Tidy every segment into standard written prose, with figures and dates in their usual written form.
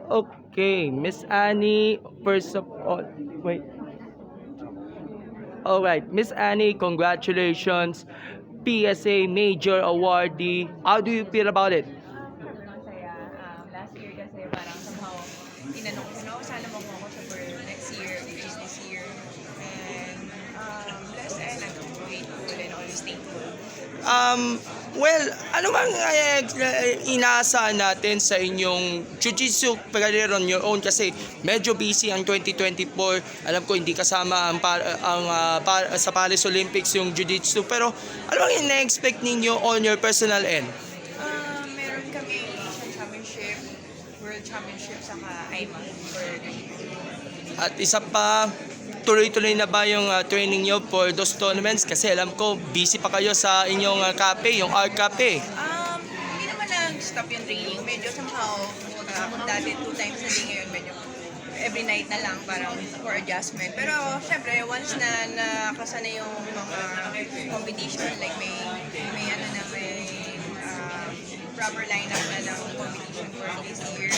Okay, Miss Annie, first of all, wait. All right, Miss Annie, congratulations. PSA Major Awardee. How do you feel about it? Syempre masaya. Last year kasi parang somehow tinanong ko na, sana mo ako sa for next year, which is this year. And blessed and I'm grateful and always thankful. Well, ano bang inaasahan natin sa inyong jiu-jitsu career on your own kasi medyo busy ang 2024. Alam ko hindi kasama sa Paris Olympics yung jiu-jitsu pero ano bang ina-expect ninyo on your personal end? Meron kami Asian Championship, World Championship, saka IMA for next year. At isa pa, tuloy-tuloy na ba yung training nyo for those tournaments? Kasi alam ko, busy pa kayo sa inyong cafe, yung art cafe. Hindi naman nag-stop yung training. Medyo somehow, kung dati 2 times a day ngayon, medyo every night na lang parang for adjustment. Pero syempre, once na nakasana yung mga competition, like may proper lineup na ng competition for this year,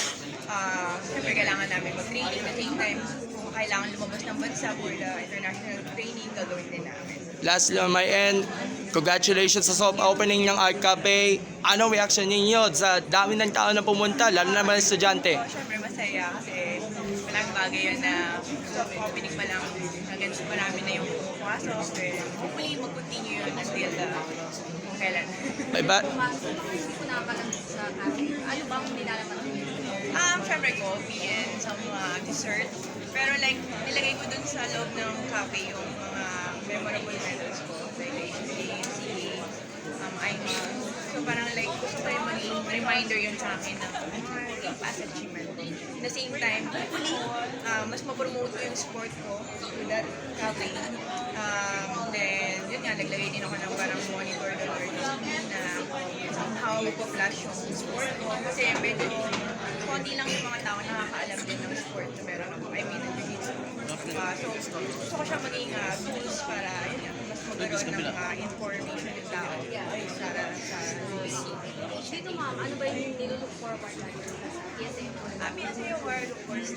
syempre kailangan namin mag-training at the same time. Kung kailangan lumabas ng bansa for the international training, gagawin din namin. Lastly on my end, congratulations sa soft opening ng Art Cafe. Anong reaction ninyo sa dami ng tao na pumunta, lalo na mga estudyante? Syempre masaya kasi malaking bagay yun na soft opening pa lang hanggang marami na yung pumapasok. Hopefully mag-continue yun until kung kailan. May ba? Ano bang nilalaman mo? Syempre coffee and some dessert. Pero like, nilagay ko dun sa loob ng cafe yung mga memorable medals ko. Like HCA, CA, IMA. So parang like, gusto ko yung maging reminder yun sa akin ng mga past achievement. At the same time, hopefully, mas mapromote ko yung sport ko to that cafe. Then, yun nga, naglagay din ako ng parang monitor doon or na somehow magpa-flash yung sport ko. Kasi medyo konti lang yung mga tao nakakaalam din ng sport na meron ako. I mean, jiu-jitsu. So, gusto ko siya maging tools para yun nga, mas magkaroon ng information ng tao para sa jiu-jitsu. Dito ma'am, ano ba yung nilook forward natin sa PSA? PSA Award, of course,